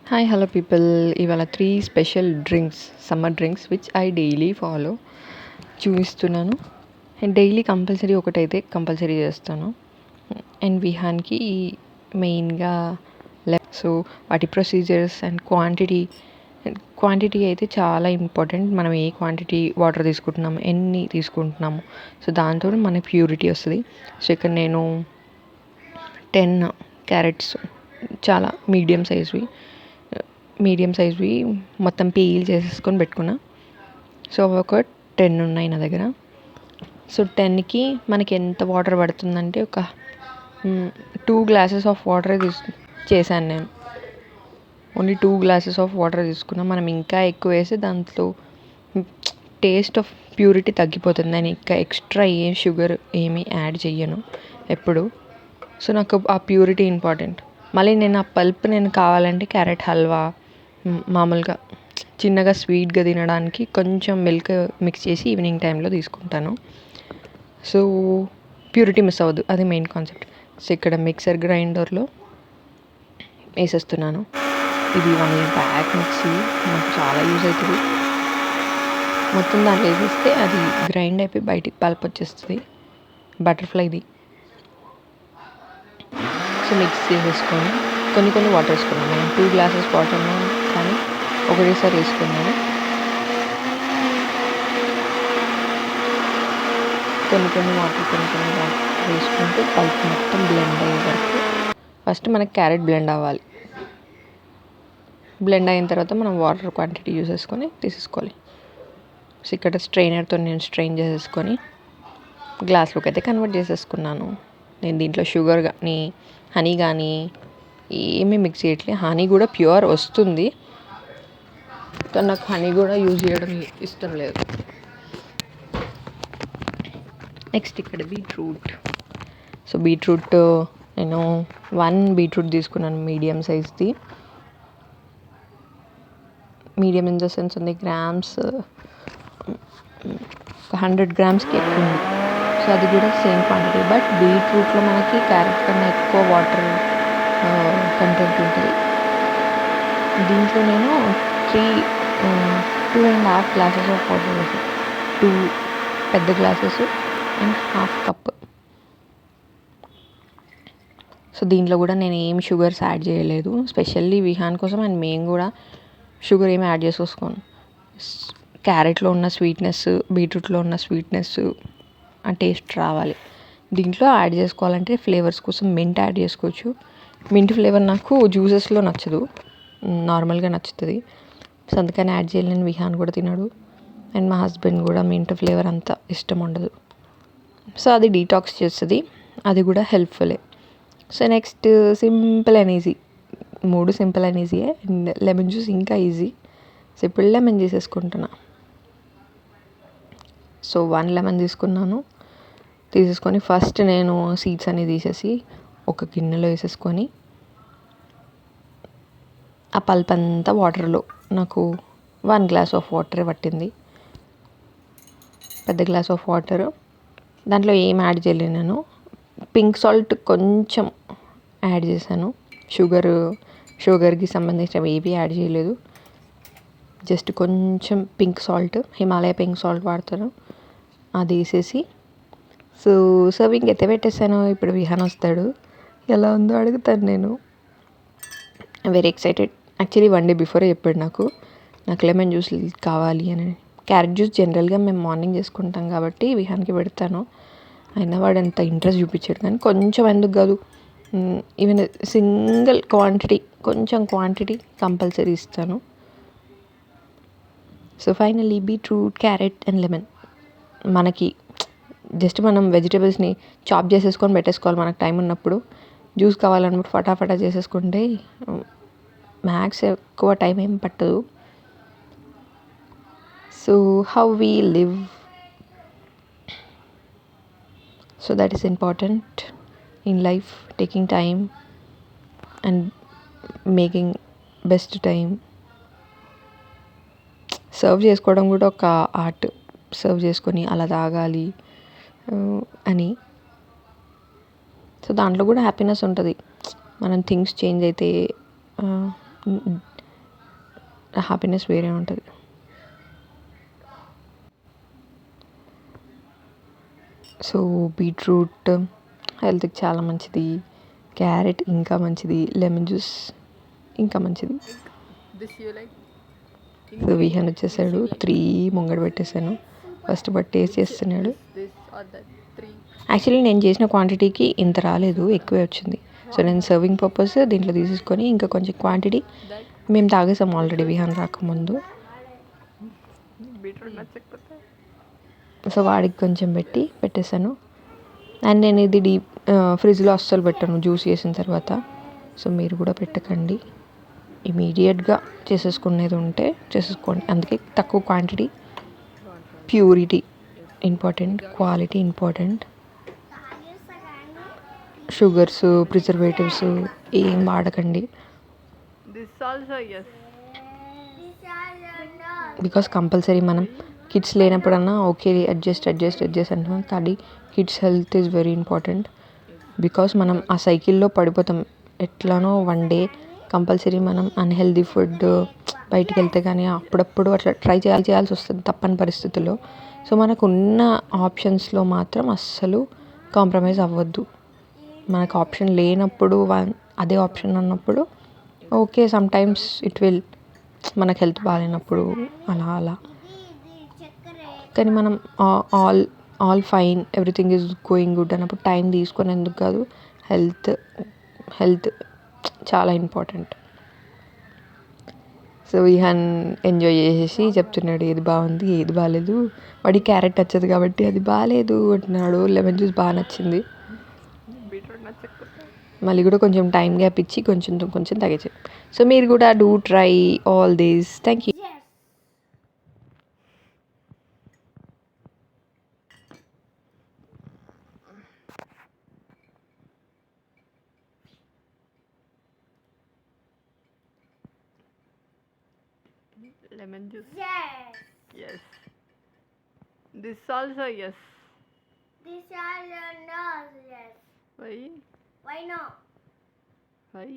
Hi hello people. ఇవాళ 3 special drinks, summer drinks which I daily follow చూపిస్తున్నాను. And daily compulsory ఒకటైతే compulsory చేస్తాను. And విహాన్కి మెయిన్గా so వాటి ప్రొసీజర్స్ అండ్ క్వాంటిటీ అయితే చాలా ఇంపార్టెంట్. మనం ఏ క్వాంటిటీ వాటర్ తీసుకుంటున్నాము, ఎన్ని తీసుకుంటున్నాము, సో దాంతో మన ప్యూరిటీ వస్తుంది. సో ఇక్కడ నేను 10 క్యారెట్స్, చాలా మీడియం సైజ్వి మొత్తం పీల్ చేసేసుకొని పెట్టుకున్నా. సో ఒక 10 ఉన్నాయి నా దగ్గర. సో 10కి మనకి ఎంత వాటర్ పడుతుందంటే ఒక 2 గ్లాసెస్ ఆఫ్ వాటర్ చేశాను నేను. ఓన్లీ 2 గ్లాసెస్ ఆఫ్ వాటర్ తీసుకున్నా. మనం ఇంకా ఎక్కువ వేసి దాంట్లో టేస్ట్ ఆఫ్ ప్యూరిటీ తగ్గిపోతుంది. నేను ఇంకా ఎక్స్ట్రా షుగర్ ఏమీ యాడ్ చెయ్యను ఎప్పుడు. సో నాకు ఆ ప్యూరిటీ ఇంపార్టెంట్. మళ్ళీ నేను ఆ పల్ప్ కావాలంటే క్యారెట్ హల్వా మామూలుగా చిన్నగా స్వీట్గా తినడానికి కొంచెం మిల్క్ మిక్స్ చేసి ఈవినింగ్ టైంలో తీసుకుంటాను. సో ప్యూరిటీ మిస్ అవ్వదు, అది మెయిన్ కాన్సెప్ట్. సో ఇక్కడ మిక్సర్ గ్రైండర్లో వేసేస్తున్నాను. ఇది 1 year బ్యాక్ మిక్సీ, నాకు చాలా యూజ్ అవుతుంది. మొత్తం దాంట్లో వేసేస్తే అది గ్రైండ్ అయిపోయి బయటికి పల్ప్ వచ్చేస్తుంది, బటర్ఫ్లైది. సో మిక్స్ చేసేసుకొని కొన్ని వాటర్ వేసుకున్నాను. నేను 2 గ్లాసెస్ వాటర్ కానీ ఒకటేసారి వేసుకున్నాను. కొన్ని వాటర్ వేసుకుంటూ పల్ప్ మొత్తం బ్లెండ్ అయ్యే వరకు ఫస్ట్ మనకి క్యారెట్ బ్లెండ్ అవ్వాలి. బ్లెండ్ అయిన తర్వాత మనం వాటర్ క్వాంటిటీ యూజ్ చేసుకొని తీసేసుకోవాలి. సో ఇక్కడ స్ట్రైనర్తో నేను స్ట్రెయిన్ చేసేసుకొని గ్లాస్లోకి అయితే కన్వర్ట్ చేసేసుకున్నాను. నేను దీంట్లో షుగర్ కానీ హనీ కానీ ఏమీ మిక్స్ చేయట్లేదు. హనీ కూడా ప్యూర్ వస్తుంది, కానీ నాకు హనీ కూడా యూజ్ చేయడం ఇష్టం లేదు. నెక్స్ట్ ఇక్కడ బీట్రూట్. సో బీట్రూట్ నేను 1 బీట్రూట్ తీసుకున్నాను, మీడియం సైజ్ది. మీడియం ఇన్ ద సెన్స్ ఉంది గ్రామ్స్, 100 గ్రామ్స్కి ఎక్కువ ఉంది. సో అది కూడా సేమ్ క్వాంటిటీ. బట్ బీట్రూట్లో మనకి క్యారెట్ కన్నా ఎక్కువ వాటర్ కంటెంట్ ఉంటుంది. దీంట్లో నేను 2.5 గ్లాసెస్ ఆఫ్ వాటర్ వేసాను. 2 పెద్ద glasses and half cup. So దీంట్లో కూడా నేను ఏం షుగర్స్ యాడ్ చేయలేదు, స్పెషల్లీ విహాన్ కోసం. అండ్ మేము కూడా షుగర్ ఏమి యాడ్ చేసుకోను. క్యారెట్లో ఉన్న స్వీట్నెస్, బీట్రూట్లో ఉన్న స్వీట్నెస్ ఆ టేస్ట్ రావాలి. దీంట్లో యాడ్ చేసుకోవాలంటే ఫ్లేవర్స్ కోసం మింట్ యాడ్ చేసుకోవచ్చు. మింట్ ఫ్లేవర్ నాకు జ్యూసెస్లో నచ్చదు, నార్మల్గా నచ్చుతుంది. సో అందుకని యాడ్ చేయలేని. విహాన్ కూడా తినడు, అండ్ మా హస్బెండ్ కూడా మింట్ ఫ్లేవర్ అంత ఇష్టం ఉండదు. సో అది డీటాక్స్ చేస్తుంది, అది కూడా హెల్ప్ఫుల్లే. So next simple and easy, 3 simple and ఈజీయే. అండ్ లెమన్ జ్యూస్ ఇంకా ఈజీ. సో ఇప్పుడు లెమన్ తీసేసుకుంటున్నా. సో 1 లెమన్ తీసేసుకొని ఫస్ట్ నేను సీడ్స్ అన్ని తీసేసి ఒక గిన్నెలో వేసేసుకొని ఆ పల్ప్ అంతా వాటర్లో, నాకు 1 గ్లాస్ ఆఫ్ వాటర్ పట్టింది, పెద్ద గ్లాస్ ఆఫ్ వాటర్. దాంట్లో ఏం యాడ్ చేయలేదు నేను. పింక్ సాల్ట్ కొంచెం యాడ్ చేశాను. షుగర్కి సంబంధించిన ఏవి యాడ్ చేయలేదు, జస్ట్ కొంచెం pink salt, Himalaya pink salt వాడతాను, అది వేసేసి సో సర్వింగ్ అయితే పెట్టేశాను. ఇప్పుడు విహాన్ వస్తాడు, ఎలా ఉందో అడుగుతాను నేను. Very excited. Actually 1 day before చెప్పాడు నాకు లెమన్ జ్యూస్ కావాలి అని. క్యారెట్ జ్యూస్ జనరల్గా మేము మార్నింగ్ చేసుకుంటాం కాబట్టి విహాన్కి పెడతాను. అయినా వాడు అంత ఇంట్రెస్ట్ చూపించాడు, కానీ కొంచెం ఎందుకు కాదు, ఈవెన్ సింగిల్ క్వాంటిటీ, కొంచెం క్వాంటిటీ కంపల్సరీ ఇస్తాను. So finally beetroot, carrot and lemon. మనకి జస్ట్ మనం వెజిటేబుల్స్ని చాప్ చేసేసుకొని పెట్టేసుకోవాలి. మనకు టైం ఉన్నప్పుడు జ్యూస్ కావాలన్నప్పుడు ఫటాఫటా చేసేసుకుంటే మ్యాక్స్ ఎక్కువ టైం ఏం పట్టదు. So how we live, so that is important in life, taking time and making best time. Serve చేసుకోవడం కూడా ఒక ఆర్ట్. సర్వ్ చేసుకొని అలా తాగాలి అని. సో దాంట్లో కూడా హ్యాపీనెస్ ఉంటుంది. మనం థింగ్స్ చేంజ్ అయితే హ్యాపీనెస్ వేరే ఉంటుంది. సో బీట్రూట్ హెల్త్కి చాలా మంచిది, క్యారెట్ ఇంకా మంచిది, లెమన్ జ్యూస్ ఇంకా మంచిది. సో విహాన్ వచ్చేసాడు, 3 ముంగడ పెట్టేశాను. ఫస్ట్ బట్ టేస్ట్ చేస్తున్నాడు. యాక్చువల్లీ నేను చేసిన క్వాంటిటీకి ఇంత రాలేదు, ఎక్కువే వచ్చింది. సో నేను సర్వింగ్ పర్పస్ దీంట్లో తీసేసుకొని ఇంకా కొంచెం క్వాంటిటీ మేము తాగేసాం ఆల్రెడీ విహాన్ రాకముందు. సో వాడికి కొంచెం పెట్టేశాను. అండ్ నేను ఇది ఫ్రిడ్జ్లో అస్సలు పెట్టాను జ్యూస్ చేసిన తర్వాత. సో మీరు కూడా పెట్టకండి, ఇమీడియట్గా చేసేసుకునేది ఉంటే చేసేసుకోండి. అందుకే తక్కువ quantity, purity important, quality important. Sugars, preservatives ఏం వాడకండి. బికాస్ కంపల్సరీ మనం కిడ్స్ లేనప్పుడన్నా ఓకే అడ్జస్ట్ అంటున్నాం, కానీ kids health is very important. Because మనం ఆ సైకిల్లో పడిపోతాం. ఎట్లానో వన్ డే కంపల్సరీ మనం అన్హెల్దీ ఫుడ్ బయటికి వెళ్తే కానీ అప్పుడప్పుడు అట్లా ట్రై చేయాల్సి వస్తుంది తప్పని పరిస్థితుల్లో. సో మనకు ఉన్న ఆప్షన్స్లో మాత్రం అస్సలు కాంప్రమైజ్ అవ్వద్దు. మనకు ఆప్షన్ లేనప్పుడు అదే ఆప్షన్ అన్నప్పుడు ఓకే సమ్టైమ్స్ ఇట్ విల్, మనకు హెల్త్ బాగాలేనప్పుడు అలా. కానీ మనం all fine, everything is going good అన్నప్పుడు టైం తీసుకొని ఎందుకు కాదు, హెల్త్ చాలా ఇంపార్టెంట్. సో విహాన్ ఎంజాయ్ చేసేసి చెప్తున్నాడు ఏది బాగుంది ఏది బాగాలేదు. వాడి క్యారెట్ నచ్చదు కాబట్టి అది బాగాలేదు అంటున్నాడు, లెమన్ జ్యూస్ బాగా నచ్చింది. మళ్ళీ కూడా కొంచెం టైం గ్యాప్ ఇచ్చి కొంచెం తగ్గించారు. సో మీరు కూడా do try all these. Thank you. Lemon juice. Yes. Yes. This also yes. This also no. Yes. Why? Why no? Why?